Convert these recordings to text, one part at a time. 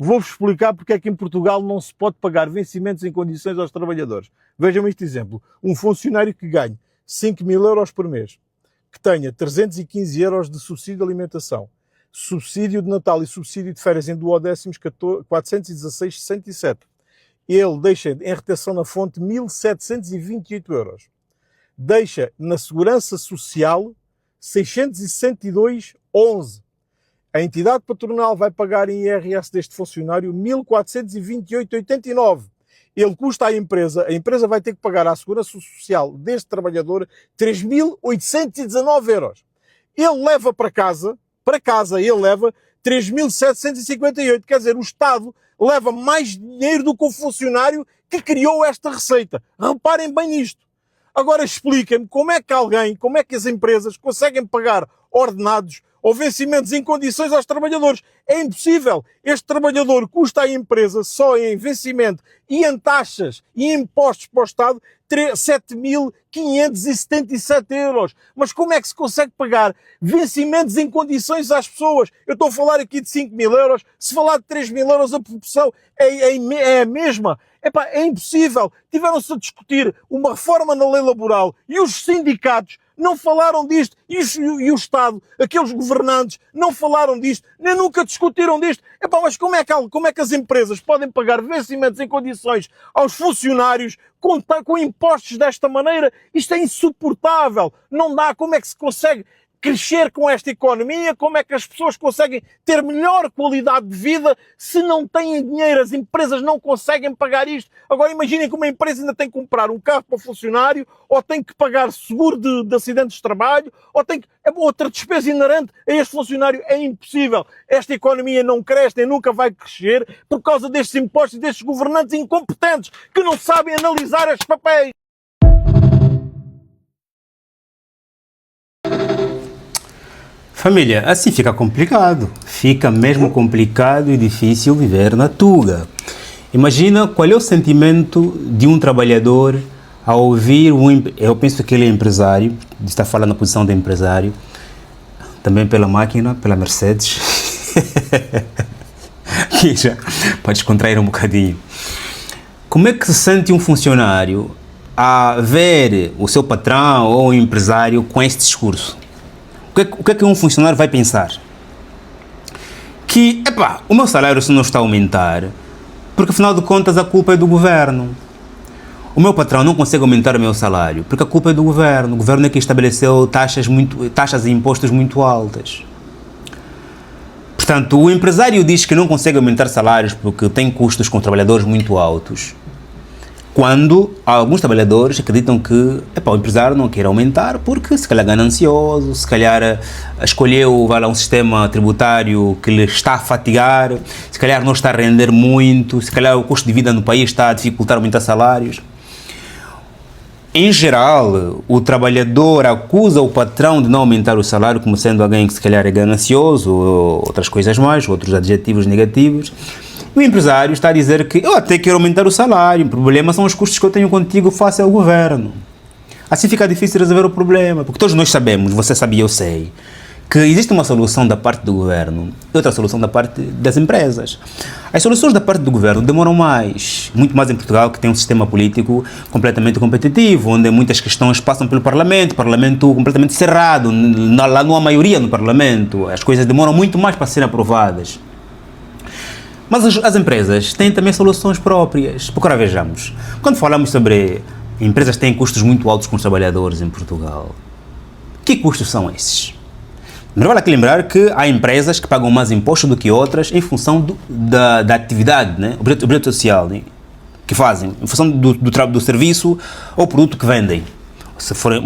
Vou-vos explicar porque é que em Portugal não se pode pagar vencimentos em condições aos trabalhadores. Vejam este exemplo. Um funcionário que ganhe 5.000 euros por mês, que tenha 315 euros de subsídio de alimentação, subsídio de Natal e subsídio de férias em duodécimos 416,67. Ele deixa em retenção na fonte 1.728 euros. Deixa na Segurança Social 662,11. A entidade patronal vai pagar em IRS deste funcionário 1.428,89. Ele custa à empresa, a empresa vai ter que pagar à Segurança Social deste trabalhador 3.819 euros. Ele leva para casa ele leva 3.758. Quer dizer, o Estado leva mais dinheiro do que o funcionário que criou esta receita. Reparem bem nisto. Agora expliquem-me como é que as empresas conseguem pagar ordenados ou vencimentos em condições aos trabalhadores. É impossível. Este trabalhador custa à empresa, só em vencimento e em taxas e impostos para o Estado, 7.577 euros. Mas como é que se consegue pagar vencimentos em condições às pessoas? Eu estou a falar aqui de 5.000 euros, se falar de 3.000 euros a proporção é a mesma. Epá, é impossível. Tiveram-se a discutir uma reforma na lei laboral e os sindicatos não falaram disto e o Estado, aqueles governantes, não falaram disto, nem nunca discutiram disto. Epá, mas como é que as empresas podem pagar vencimentos em condições aos funcionários com impostos desta maneira? Isto é insuportável. Não dá. Como é que se consegue crescer com esta economia? Como é que as pessoas conseguem ter melhor qualidade de vida se não têm dinheiro? As empresas não conseguem pagar isto. Agora imaginem que uma empresa ainda tem que comprar um carro para o funcionário, ou tem que pagar seguro de acidentes de trabalho, ou tem que... outra despesa inerente a este funcionário. É impossível. Esta economia não cresce nem nunca vai crescer por causa destes impostos e destes governantes incompetentes que não sabem analisar estes papéis. Família, assim fica complicado. Fica mesmo complicado e difícil viver na Tuga. Imagina qual é o sentimento de um trabalhador ao ouvir eu penso que ele é empresário, está falando na posição de empresário, também pela máquina, pela Mercedes, que já pode descontrair um bocadinho. Como é que se sente um funcionário a ver o seu patrão ou o empresário com este discurso? O que é que um funcionário vai pensar? Que, o meu salário se não está a aumentar, porque afinal de contas a culpa é do governo. O meu patrão não consegue aumentar o meu salário, porque a culpa é do governo. O governo é que estabeleceu taxas e impostos muito altas. Portanto, o empresário diz que não consegue aumentar salários porque tem custos com trabalhadores muito altos, quando alguns trabalhadores acreditam que o empresário não quer aumentar porque se calhar é ganancioso, se calhar escolheu um sistema tributário que lhe está a fatigar, se calhar não está a render muito, se calhar o custo de vida no país está a dificultar aumentar salários. Em geral, o trabalhador acusa o patrão de não aumentar o salário como sendo alguém que se calhar é ganancioso, ou outras coisas mais, outros adjetivos negativos. O empresário está a dizer que eu até quero aumentar o salário, o problema são os custos que eu tenho contigo face ao governo. Assim fica difícil resolver o problema, porque todos nós sabemos, você sabe e eu sei, que existe uma solução da parte do governo e outra solução da parte das empresas. As soluções da parte do governo demoram mais, muito mais em Portugal, que tem um sistema político completamente competitivo, onde muitas questões passam pelo Parlamento completamente cerrado, lá não há maioria no Parlamento, as coisas demoram muito mais para serem aprovadas. Mas as empresas têm também soluções próprias. Porque, ora, vejamos, quando falamos sobre empresas que têm custos muito altos com os trabalhadores em Portugal, que custos são esses? Mas vale aqui lembrar que há empresas que pagam mais impostos do que outras em função da atividade, né? Objeto social, né? Que fazem, em função do serviço ou produto que vendem. Se for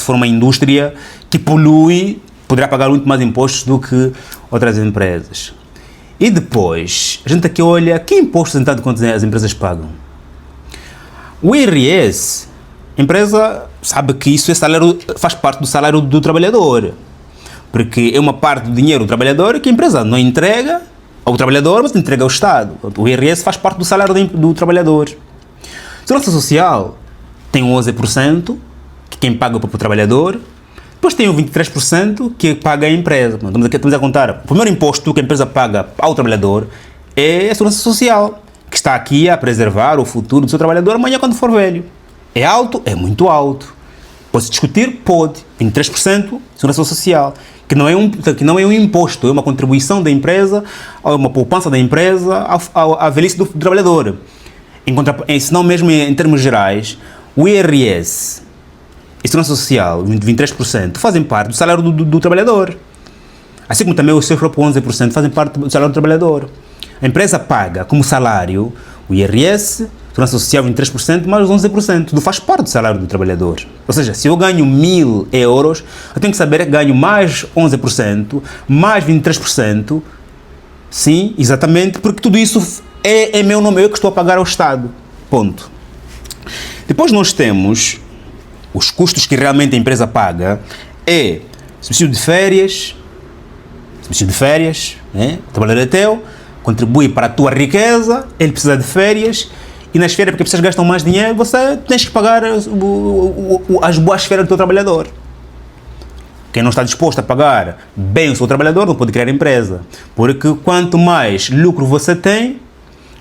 uma indústria que polui, poderá pagar muito mais impostos do que outras empresas. E depois, a gente aqui olha, que impostos então quanto as empresas pagam? O IRS, a empresa sabe que isso faz parte do salário do trabalhador, porque é uma parte do dinheiro do trabalhador que a empresa não entrega ao trabalhador, mas entrega ao Estado. O IRS faz parte do salário do trabalhador. Segurança Social tem 11%, que quem paga para o trabalhador. Depois tem o 23% que paga a empresa. Estamos a contar. O primeiro imposto que a empresa paga ao trabalhador é a segurança social, que está aqui a preservar o futuro do seu trabalhador amanhã quando for velho. É alto? É muito alto. Pode-se discutir? Pode. 23% segurança social, que não é um imposto, é uma contribuição da empresa, é uma poupança da empresa à velhice do trabalhador. Se não mesmo em termos gerais, o IRS e segurança social, 23%, fazem parte do salário do trabalhador. Assim como também os seus próprios 11% fazem parte do salário do trabalhador. A empresa paga como salário o IRS, segurança social 23%, mais os 11%, tudo faz parte do salário do trabalhador. Ou seja, se eu ganho 1.000 euros, eu tenho que saber que ganho mais 11%, mais 23%, sim, exatamente, porque tudo isso é meu nome, eu que estou a pagar ao Estado. Ponto. Depois nós temos os custos que realmente a empresa paga, é subsídio de férias, né? O trabalhador é teu, contribui para a tua riqueza, ele precisa de férias, e nas férias, porque as pessoas gastam mais dinheiro, você tens que pagar as boas férias do teu trabalhador. Quem não está disposto a pagar bem o seu trabalhador não pode criar empresa, porque quanto mais lucro você tem,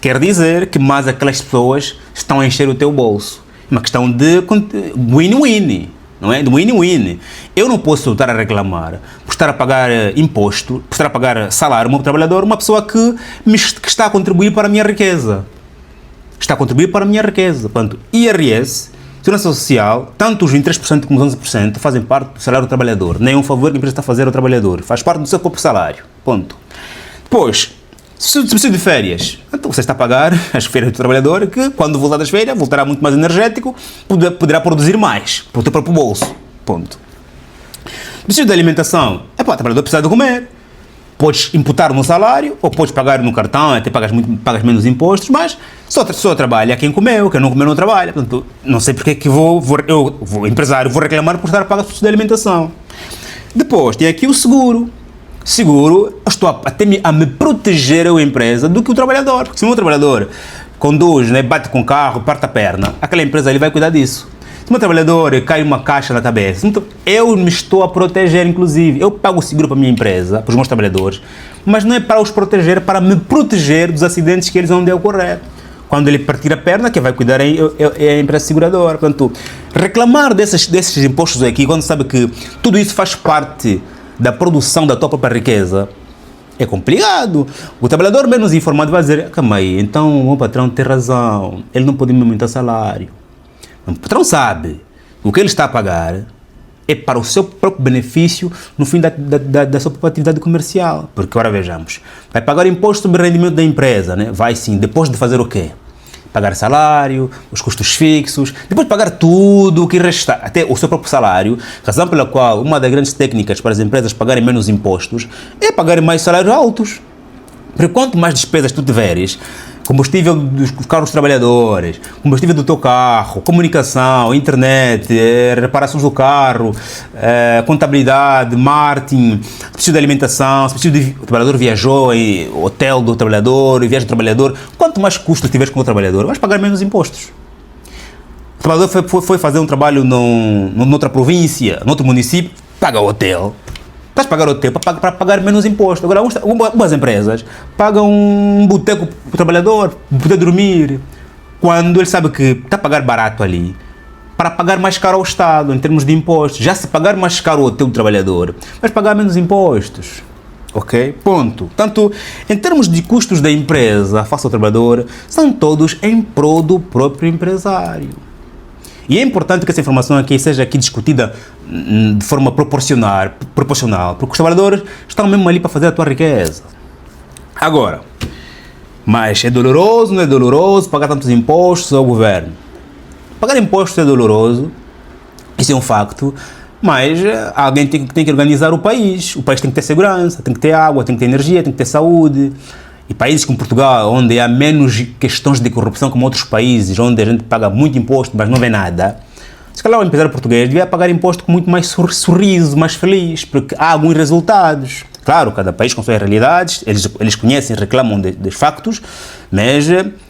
quer dizer que mais aquelas pessoas estão a encher o teu bolso. É uma questão de win-win, não é? De win-win. Eu não posso estar a reclamar por estar a pagar imposto, por estar a pagar salário ao meu trabalhador, uma pessoa que está a contribuir para a minha riqueza. Está a contribuir para a minha riqueza. Portanto, IRS, segurança social, tanto os 23% como os 11% fazem parte do salário do trabalhador. Nem um favor que a empresa está a fazer ao trabalhador. Faz parte do seu próprio salário. Ponto. Depois, subsídio de férias. Então você está a pagar as férias do trabalhador que, quando voltar das férias, voltará muito mais energético, poderá produzir mais para o teu próprio bolso. Ponto. Subsídio de alimentação. O trabalhador precisa de comer. Podes imputar no salário, ou podes pagar no cartão, até pagas menos impostos, mas só trabalha quem comeu, quem não comeu não trabalha. Portanto, não sei porque é que eu, empresário, vou reclamar por estar a pagar subsídio de alimentação. Depois, tem aqui o seguro. Seguro, eu estou até a me proteger eu, empresa, do que o trabalhador. Porque se o meu trabalhador conduz, né, bate com o carro, parte a perna, aquela empresa ali vai cuidar disso. Se o meu trabalhador cai uma caixa na cabeça, então eu me estou a proteger, inclusive. Eu pago o seguro para a minha empresa, para os meus trabalhadores, mas não é para os proteger, é para me proteger dos acidentes que eles vão ocorrer. Quando ele partir a perna, quem vai cuidar é a empresa seguradora. Portanto, reclamar desses impostos aqui, quando sabe que tudo isso faz parte da produção da tua própria riqueza, é complicado. O trabalhador menos informado vai dizer, calma aí, então o meu patrão tem razão, ele não pode me aumentar salário. O patrão sabe, o que ele está a pagar é para o seu próprio benefício no fim da sua própria atividade comercial. Porque, ora vejamos, vai pagar imposto sobre o rendimento da empresa, né? Vai sim, depois de fazer o quê? Pagar salário, os custos fixos, depois pagar tudo o que restar, até o seu próprio salário, razão pela qual uma das grandes técnicas para as empresas pagarem menos impostos é pagarem mais salários altos. Porque quanto mais despesas tu tiveres, combustível dos carros dos trabalhadores, combustível do teu carro, comunicação, internet, reparações do carro, contabilidade, marketing, subsídio de alimentação, o trabalhador viajou, hotel do trabalhador, viagem do trabalhador, quanto mais custos tiveres com o trabalhador, vais pagar menos impostos. O trabalhador foi fazer um trabalho noutra província, noutro município, paga o hotel. Estás a pagar o hotel para pagar menos imposto. Agora, algumas empresas pagam um boteco para o trabalhador, para poder dormir, quando ele sabe que está a pagar barato ali, para pagar mais caro ao Estado, em termos de impostos. Já se pagar mais caro ao teu trabalhador, vais pagar menos impostos. Ok? Ponto. Tanto, em termos de custos da empresa face ao trabalhador, são todos em prol do próprio empresário. E é importante que essa informação aqui seja discutida de forma proporcional, porque os trabalhadores estão mesmo ali para fazer a tua riqueza. Agora, mas é doloroso, não é doloroso pagar tantos impostos ao governo? Pagar impostos é doloroso, isso é um facto, mas alguém tem que organizar o país tem que ter segurança, tem que ter água, tem que ter energia, tem que ter saúde. E países como Portugal, onde há menos questões de corrupção como outros países, onde a gente paga muito imposto, mas não vê nada, se calhar o empresário português devia pagar imposto com muito mais sorriso, mais feliz, porque há alguns resultados. Claro, cada país com suas realidades, eles conhecem, reclamam dos factos, mas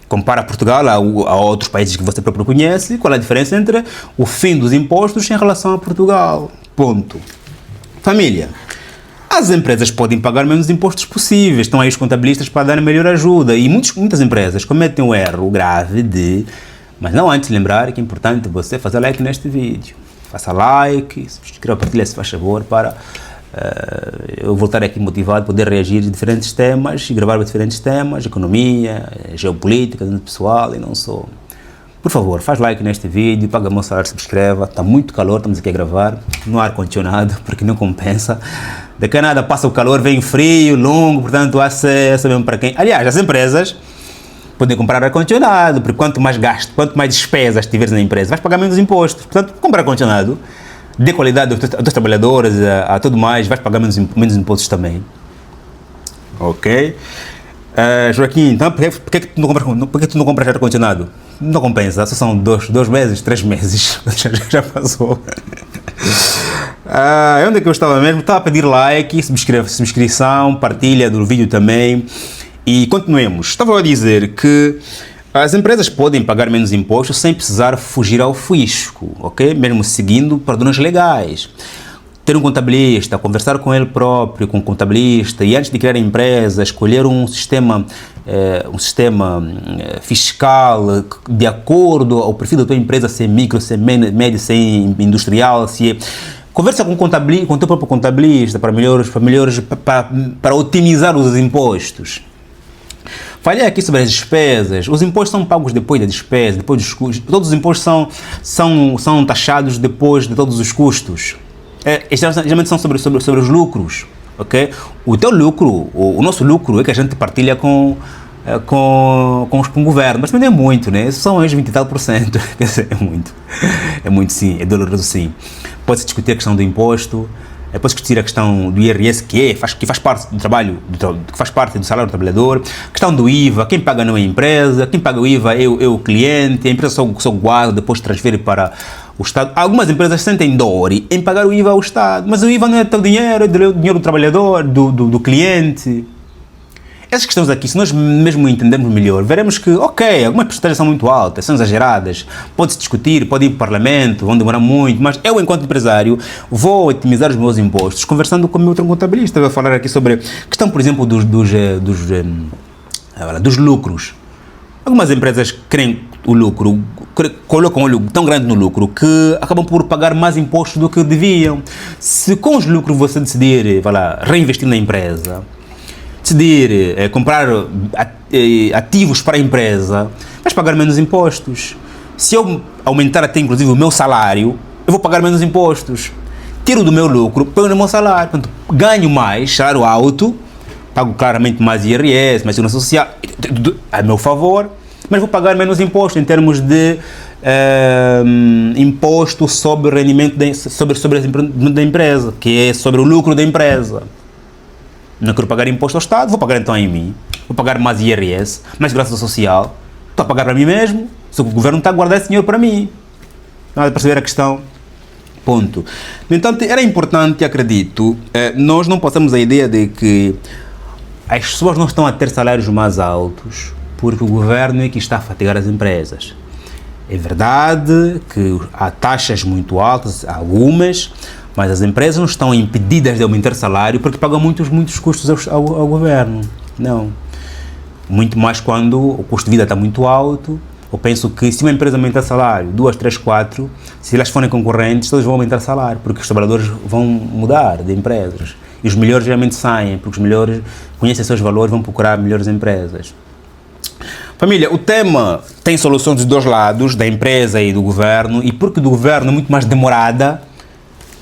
compara Portugal a outros países que você próprio conhece, qual é a diferença entre o fim dos impostos em relação a Portugal. Ponto. Família. as empresas podem pagar menos impostos possíveis, estão aí os contabilistas para dar melhor ajuda, e muitas empresas cometem o erro grave de, mas não antes de lembrar que é importante você fazer like neste vídeo, faça like, subscreva, partilha se faz favor para eu voltar aqui motivado, poder reagir a diferentes temas e gravar diferentes temas, economia, geopolítica, pessoal e não só. Por favor, faz like neste vídeo, paga o meu salário, subscreva, está muito calor, estamos aqui a gravar, no ar-condicionado, porque não compensa. Daqui a nada passa o calor, vem frio, longo, portanto, essa mesmo para quem... Aliás, as empresas podem comprar ar-condicionado, porque quanto mais gasto, quanto mais despesas tiveres na empresa, vais pagar menos impostos. Portanto, comprar ar-condicionado, dê qualidade aos teus trabalhadores, a tudo mais, vais pagar menos impostos também. Ok? Joaquim, então, por que tu não compras ar-condicionado? Não compensa, só são 2 meses, 3 meses, já passou. Onde é que eu estava mesmo? Estava a pedir like, subscrição, partilha do vídeo também. E continuemos. Estava a dizer que as empresas podem pagar menos impostos sem precisar fugir ao fisco, ok? Mesmo seguindo padrões legais. Ter um contabilista, conversar com ele próprio, com o contabilista, e antes de criar a empresa, escolher um sistema fiscal de acordo ao perfil da tua empresa, se é micro, se é médio, se é industrial, se é... Conversa com o teu próprio contabilista para otimizar os impostos. Falei aqui sobre as despesas. Os impostos são pagos depois da despesa, depois dos custos. Todos os impostos são taxados depois de todos os custos. Geralmente são sobre os lucros, ok? O teu lucro, o nosso lucro é que a gente partilha com o governo, mas também não é muito, né? São uns 20 e tal %, quer dizer, é muito sim, é doloroso sim. Pode-se discutir a questão do imposto, pode-se discutir a questão do IRS, que faz parte do trabalho, que faz parte do salário do trabalhador, a questão do IVA, quem paga não é a empresa, quem paga o IVA é o cliente, a empresa só guarda, depois transfere para o Estado. Algumas empresas sentem dor em pagar o IVA ao Estado, mas o IVA não é teu dinheiro, é o dinheiro do trabalhador, do cliente. Essas questões aqui, se nós mesmo entendermos melhor, veremos que, ok, algumas percentagens são muito altas, são exageradas, pode-se discutir, pode ir para o Parlamento, vão demorar muito, mas eu, enquanto empresário, vou otimizar os meus impostos, conversando com o meu outro contabilista. Vou falar aqui sobre a questão, por exemplo, dos lucros. Algumas empresas querem o lucro, colocam um olho tão grande no lucro que acabam por pagar mais impostos do que deviam. Se com os lucros você decidir, reinvestir na empresa, decidir comprar ativos para a empresa, vais pagar menos impostos. Se eu aumentar até inclusive o meu salário, eu vou pagar menos impostos. Tiro do meu lucro, ponho no meu salário. Portanto, ganho mais, salário alto, pago claramente mais IRS, mais segurança social, a meu favor, mas vou pagar menos impostos em termos de imposto sobre o rendimento da empresa, que é sobre o lucro da empresa. Não quero pagar imposto ao Estado, vou pagar então em mim. Vou pagar mais IRS, mais segurança social. Estou a pagar para mim mesmo, se o governo está a guardar esse dinheiro para mim. Nada de perceber a questão. Ponto. No entanto, era importante, acredito, nós não passamos a ideia de que as pessoas não estão a ter salários mais altos porque o governo é que está a fatigar as empresas. É verdade que há taxas muito altas, algumas, mas as empresas não estão impedidas de aumentar salário porque pagam muitos custos ao governo. Não. Muito mais quando o custo de vida está muito alto. Eu penso que se uma empresa aumentar salário, 2, 3, 4, se elas forem concorrentes, todos vão aumentar salário, porque os trabalhadores vão mudar de empresas. E os melhores geralmente saem, porque os melhores conhecem seus valores, vão procurar melhores empresas. Família, o tema tem soluções dos dois lados, da empresa e do governo, e porque do governo é muito mais demorada,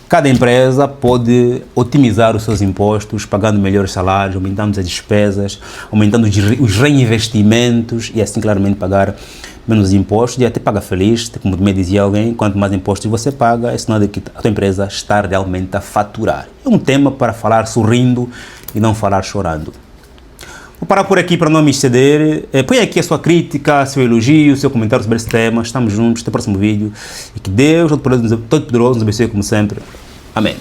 cada empresa pode otimizar os seus impostos, pagando melhores salários, aumentando as despesas, aumentando os reinvestimentos e assim claramente pagar menos impostos e até paga feliz, como me dizia alguém, quanto mais impostos você paga, é sinal de que a tua empresa está realmente a faturar. É um tema para falar sorrindo e não falar chorando. Vou parar por aqui para não me exceder. Põe aqui a sua crítica, seu elogio, seu comentário sobre esse tema. Estamos juntos, até o próximo vídeo. E que Deus Todo-Poderoso nos abençoe como sempre. Amém.